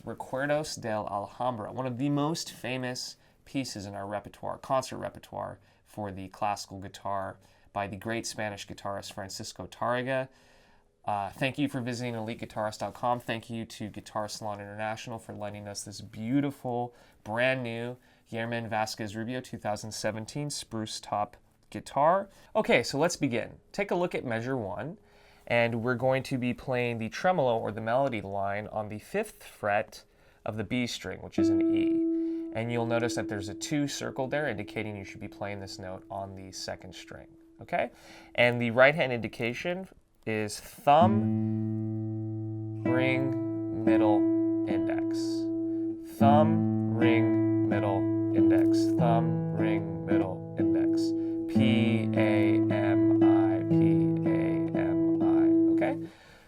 Recuerdos del Alhambra, one of the most famous pieces in our repertoire, concert repertoire for the classical guitar by the great Spanish guitarist Francisco Tárrega. Thank you for visiting EliteGuitarist.com. Thank you to Guitar Salon International for lending us this beautiful, brand new Yerman Vasquez Rubio 2017 spruce top guitar. Okay, so let's begin. Take a look at measure 1, and we're going to be playing the tremolo or the melody line on the 5th fret of the B string, which is an E. And you'll notice that there's a 2 circled there indicating you should be playing this note on the 2nd string, okay? And the right hand indication is thumb, ring, middle, index. Thumb, ring, middle, index. Thumb, ring, middle, index. P, A, M, I, P, A, M, I, okay?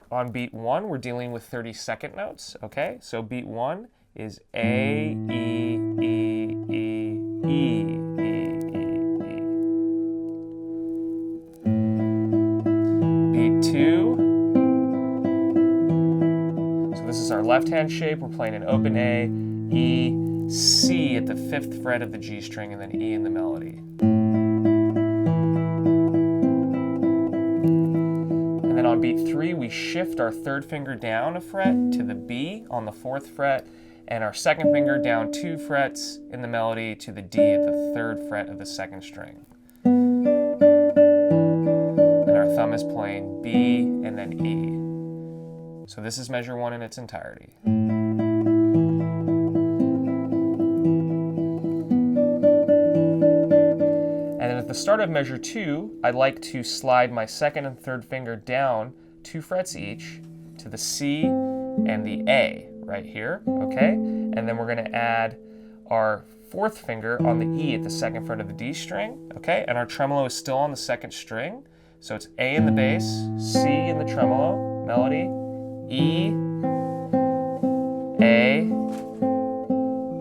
On beat 1, we're dealing with 32nd notes, okay? So beat 1 is A, E, E, E, E, E, E, E. Beat 2. So this is our left-hand shape. We're playing an open A, E, C at the 5th fret of the G string, and then E in the melody. And then on beat 3, we shift our 3rd finger down a fret to the B on the 4th fret, and our 2nd finger down 2 frets in the melody to the D at the 3rd fret of the 2nd string. And our thumb is playing B and then E. So this is measure 1 in its entirety. And then at the start of measure 2, I'd like to slide my 2nd and 3rd finger down 2 frets each to the C and the A. Right here, okay? And then we're gonna add our 4th finger on the E at the 2nd fret of the D string, okay? And our tremolo is still on the 2nd string. So it's A in the bass, C in the tremolo, melody, E, A,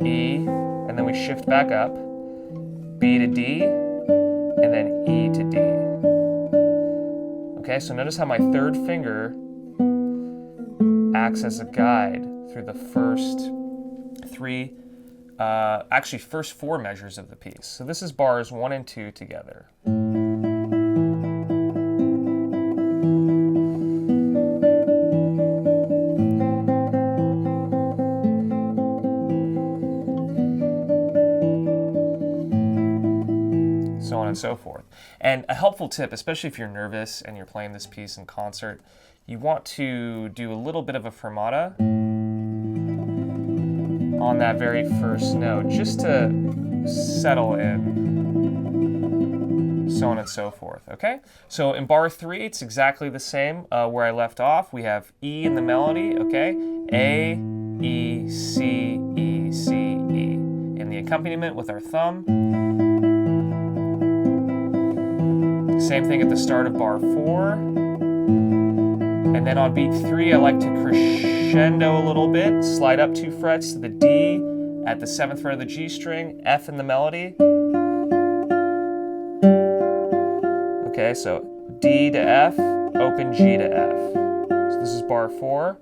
E, and then we shift back up, B to D, and then E to D. Okay, so notice how my 3rd finger acts as a guide through the first 4 measures of the piece. So this is bars 1 and 2 together. So on and so forth. And a helpful tip, especially if you're nervous and you're playing this piece in concert, you want to do a little bit of a fermata on that very first note, just to settle in, so on and so forth, okay? So in bar 3, it's exactly the same where I left off. We have E in the melody, okay? A, E, C, E, C, E. In the accompaniment with our thumb. Same thing at the start of bar 4. And then on beat 3, I like to crescendo a little bit, slide up 2 frets to the D at the 7th fret of the G string, F in the melody. Okay, so D to F, open G to F. So this is bar 4.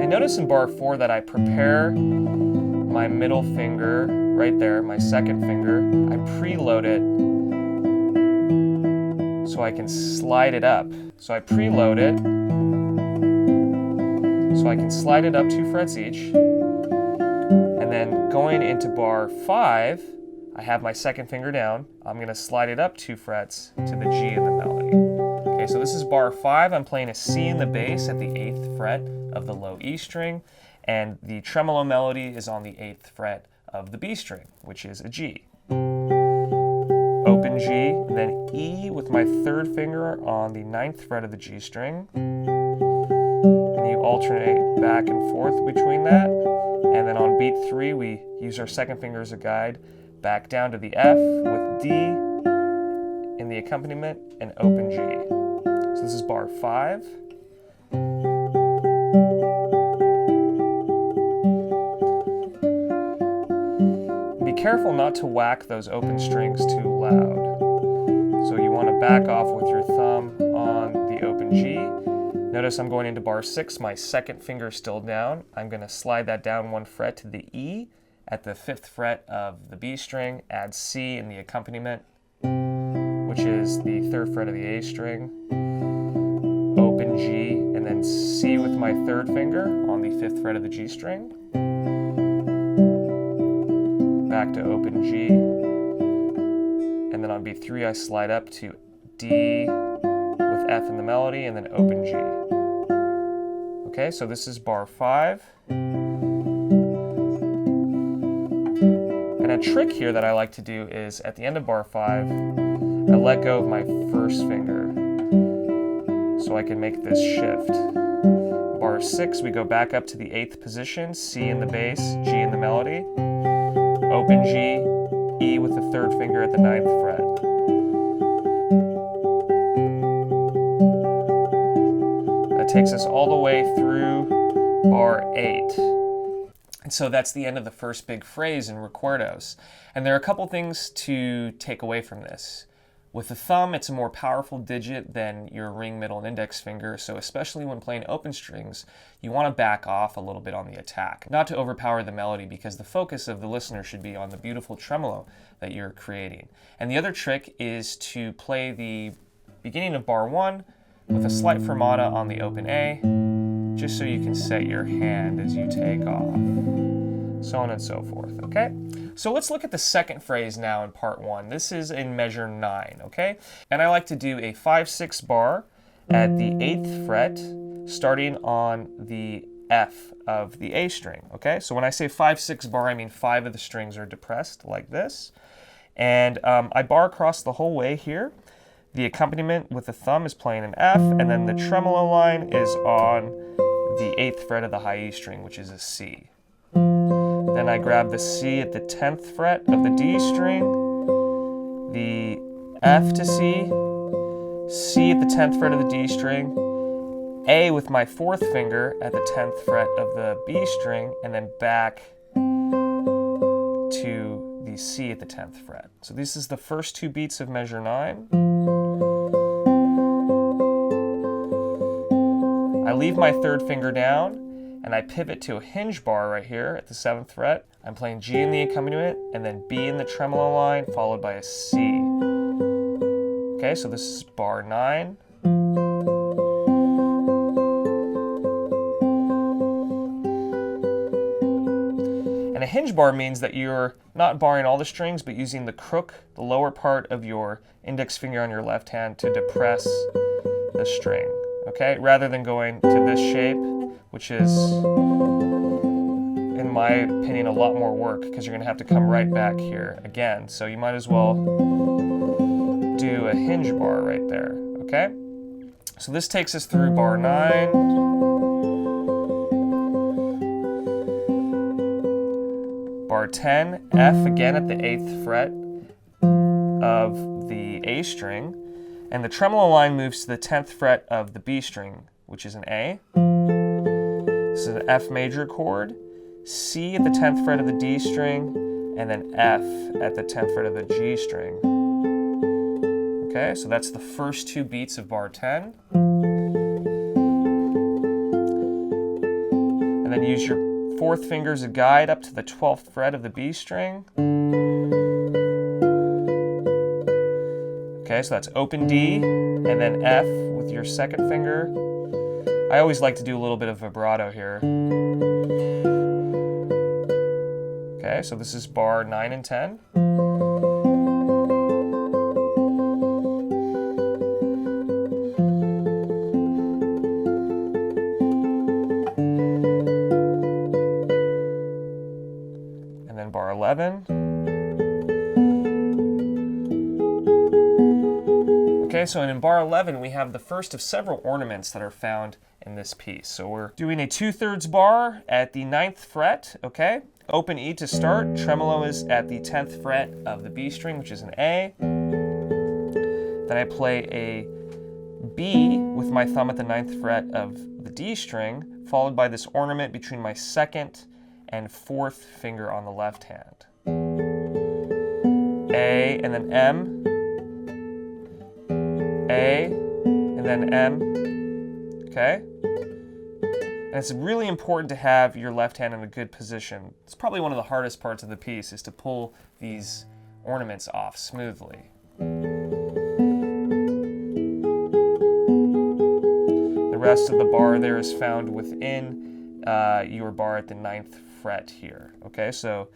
And notice in bar 4 that I prepare my middle finger right there, my 2nd finger. I preload it so I can slide it up. So I preload it, so I can slide it up 2 frets each. And then going into bar 5, I have my 2nd finger down. I'm gonna slide it up 2 frets to the G in the melody. Okay, so this is bar 5. I'm playing a C in the bass at the 8th fret of the low E string, and the tremolo melody is on the 8th fret of the B string, which is a G. Open G, and then E with my 3rd finger on the 9th fret of the G string. And you alternate back and forth between that. And then on beat 3, we use our 2nd finger as a guide, back down to the F with D in the accompaniment, and open G. So this is bar 5. Be careful not to whack those open strings too loud. So you want to back off with your thumb on the open open G. Notice I'm going into bar 6, my second finger is still down. I'm going to slide that down 1 fret to the E at the 5th fret of the B string, add C in the accompaniment, which is the 3rd fret of the A string, open G, and then C with my 3rd finger on the 5th fret of the G string, back to open G, and then on B3 I slide up to D with F in the melody, and then open G. Okay, so this is bar 5. And a trick here that I like to do is at the end of bar 5, I let go of my 1st finger so I can make this shift. Bar 6, we go back up to the 8th position, C in the bass, G in the melody, open G, E with the 3rd finger at the 9th fret. That takes us all the way through bar 8. And so that's the end of the first big phrase in Recuerdos. And there are a couple things to take away from this. With the thumb, it's a more powerful digit than your ring, middle, and index finger, so especially when playing open strings, you want to back off a little bit on the attack, not to overpower the melody, because the focus of the listener should be on the beautiful tremolo that you're creating. And the other trick is to play the beginning of bar 1 with a slight fermata on the open A, just so you can set your hand as you take off, so on and so forth, okay? So let's look at the second phrase now in part 1. This is in measure 9, okay? And I like to do a 5/6 bar at the 8th fret, starting on the F of the A string, okay? So when I say 5/6 bar, I mean 5 of the strings are depressed like this. And I bar across the whole way here. The accompaniment with the thumb is playing an F, and then the tremolo line is on the 8th fret of the high E string, which is a C. Then I grab the C at the 10th fret of the D string, the F to C, C at the 10th fret of the D string, A with my 4th finger at the 10th fret of the B string, and then back to the C at the 10th fret. So this is the first 2 beats of measure 9. I leave my 3rd finger down, and I pivot to a hinge bar right here at the 7th fret. I'm playing G in the accompaniment, and then B in the tremolo line, followed by a C. Okay, so this is bar 9. And a hinge bar means that you're not barring all the strings, but using the crook, the lower part of your index finger on your left hand, to depress the string, okay? Rather than going to this shape, which is, in my opinion, a lot more work, because you're going to have to come right back here again. So you might as well do a hinge bar right there, okay? So this takes us through bar 9. Bar 10, F again at the 8th fret of the A string, and the tremolo line moves to the 10th fret of the B string, which is an A. This is an F major chord, C at the 10th fret of the D string, and then F at the 10th fret of the G string. Okay, so that's the first 2 beats of bar 10. And then use your 4th finger as a guide up to the 12th fret of the B string. Okay, so that's open D, and then F with your 2nd finger. I always like to do a little bit of vibrato here. Okay, so this is bar 9 and 10. And then bar 11. Okay, so in bar 11, we have the first of several ornaments that are found in this piece. So we're doing a 2/3 bar at the 9th fret, okay? Open E to start. Tremolo is at the 10th fret of the B string, which is an A. Then I play a B with my thumb at the 9th fret of the D string, followed by this ornament between my 2nd and 4th finger on the left hand. A, and then M. A, and then M. okay? And it's really important to have your left hand in a good position. It's probably one of the hardest parts of the piece, is to pull these ornaments off smoothly. The rest of the bar there is found within your bar at the 9th fret here. Okay, so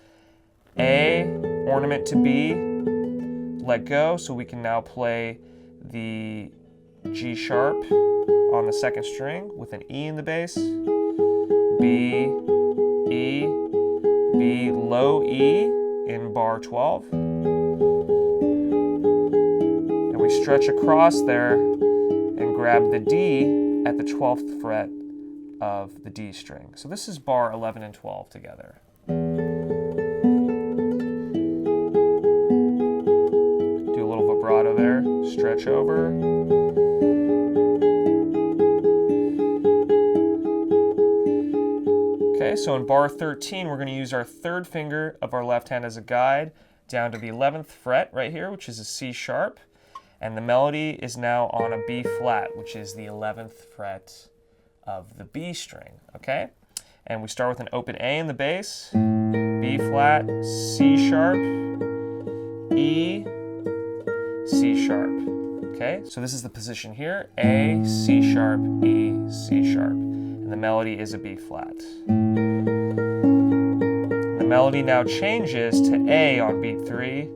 A, ornament to B, let go, so we can now play the G sharp on the 2nd string with an E in the bass. B, E, B, low E in bar 12. And we stretch across there and grab the D at the 12th fret of the D string. So this is bar 11 and 12 together. Do a little vibrato there, stretch over. Okay, so in bar 13, we're going to use our 3rd finger of our left hand as a guide down to the 11th fret right here, which is a C sharp. And the melody is now on a B flat, which is the 11th fret of the B string, okay? And we start with an open A in the bass, B flat, C sharp, E, C sharp, okay? So this is the position here, A, C sharp, E, C sharp. And the melody is a B flat. The melody now changes to A on beat 3.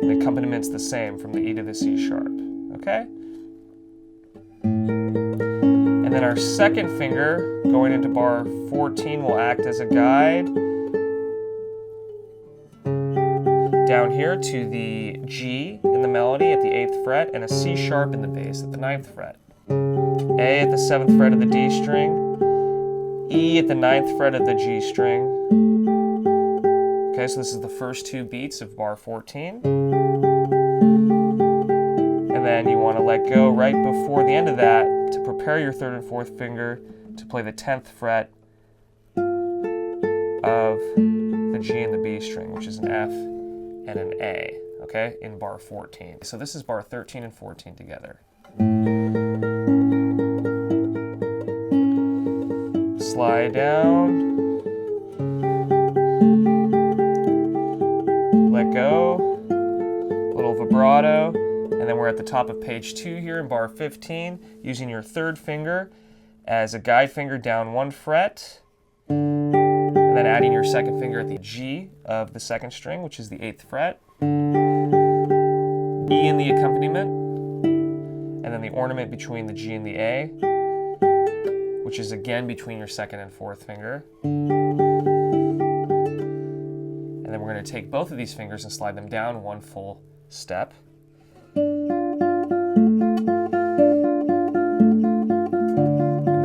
The accompaniment is the same from the E to the C sharp, okay? And then our 2nd finger going into bar 14 will act as a guide down here to the G in the melody at the 8th fret and a C sharp in the bass at the 9th fret. A at the 7th fret of the D string, E at the 9th fret of the G string. Okay, so this is the first 2 beats of bar 14. And then you want to let go right before the end of that to prepare your 3rd and 4th finger to play the 10th fret of the G and the B string, which is an F and an A, okay, in bar 14. So this is bar 13 and 14 together. Slide down, let go, a little vibrato, and then we're at the top of page 2 here in bar 15, using your 3rd finger as a guide finger down 1 fret, and then adding your 2nd finger at the G of the 2nd string, which is the 8th fret, E in the accompaniment, and then the ornament between the G and the A, which is again between your 2nd and 4th finger. And then we're going to take both of these fingers and slide them down 1 full step. And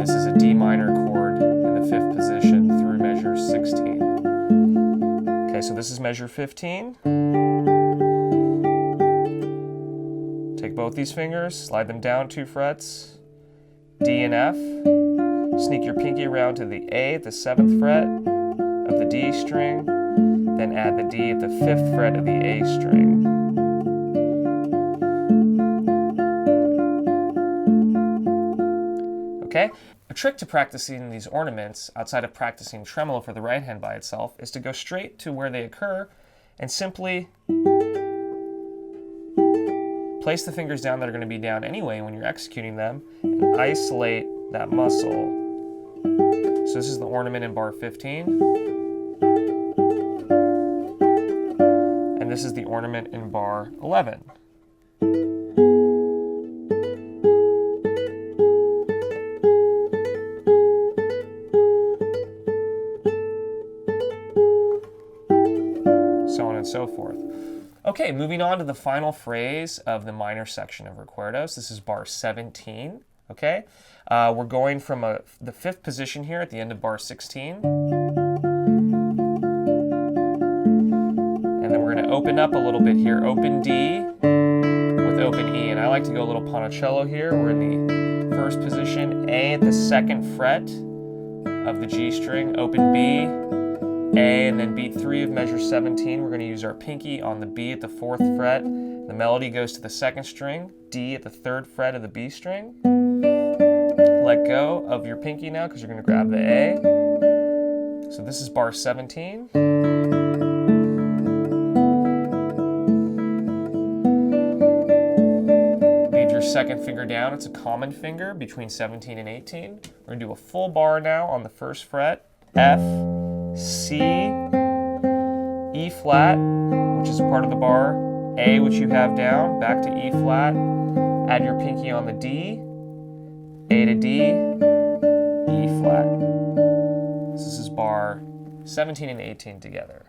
this is a D minor chord in the 5th position through measure 16. Okay, so this is measure 15. Take both these fingers, slide them down 2 frets, D and F. Sneak your pinky around to the A at the 7th fret of the D string, then add the D at the 5th fret of the A string. Okay? A trick to practicing these ornaments, outside of practicing tremolo for the right hand by itself, is to go straight to where they occur and simply place the fingers down that are going to be down anyway when you're executing them, and isolate that muscle. So this is the ornament in bar 15. And this is the ornament in bar 11. So on and so forth. Okay, moving on to the final phrase of the minor section of Recuerdos. This is bar 17. Okay, we're going from the 5th position here at the end of bar 16. And then we're going to open up a little bit here. Open D with open E. And I like to go a little ponticello here. We're in the 1st position, A at the 2nd fret of the G string, open B, A, and then beat 3 of measure 17. We're going to use our pinky on the B at the 4th fret. The melody goes to the 2nd string, D at the 3rd fret of the B string. Let go of your pinky now because you're going to grab the A. So this is bar 17. Leave your second finger down. It's a common finger between 17 and 18. We're going to do a full bar now on the first fret. F, C, E flat, which is a part of the bar, A, which you have down, back to E flat, add your pinky on the D, A to D, E flat. So this is bar 17 and 18 together.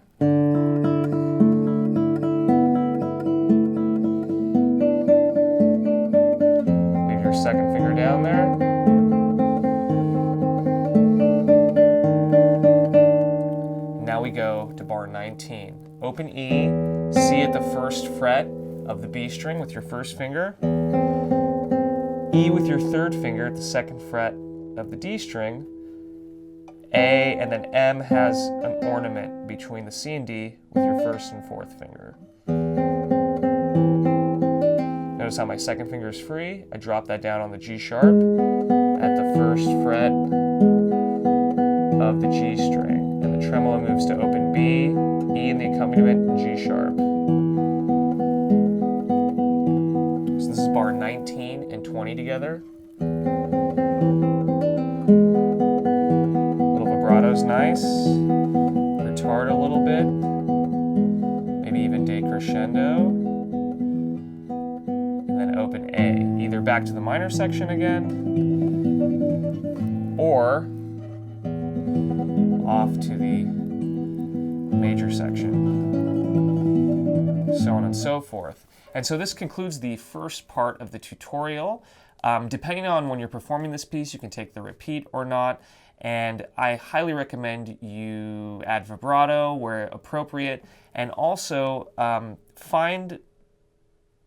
Leave your second finger down there. Now we go to bar 19. Open E, C at the first fret of the B string with your first finger, E with your third finger at the second fret of the D string, A, and then M has an ornament between the C and D with your first and fourth finger. Notice how my second finger is free. I drop that down on the G sharp at the first fret of the G string. And the tremolo moves to open B, E in the accompaniment, G sharp. So this is bar 19 and 20 together. Little vibrato's nice. Retard a little bit. Maybe even decrescendo. And then open A. Either back to the minor section again, or off to the major section, so on and so forth. And so this concludes the first part of the tutorial. Depending on when you're performing this piece, you can take the repeat or not, and I highly recommend you add vibrato where appropriate, and also find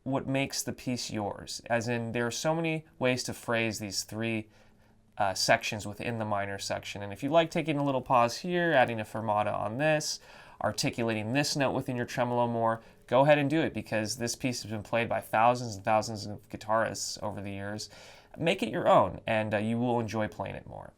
what makes the piece yours, as in there are so many ways to phrase these three sections within the minor section. And if you like taking a little pause here, adding a fermata on this, articulating this note within your tremolo more, go ahead and do it, because this piece has been played by thousands and thousands of guitarists over the years. Make it your own, and you will enjoy playing it more.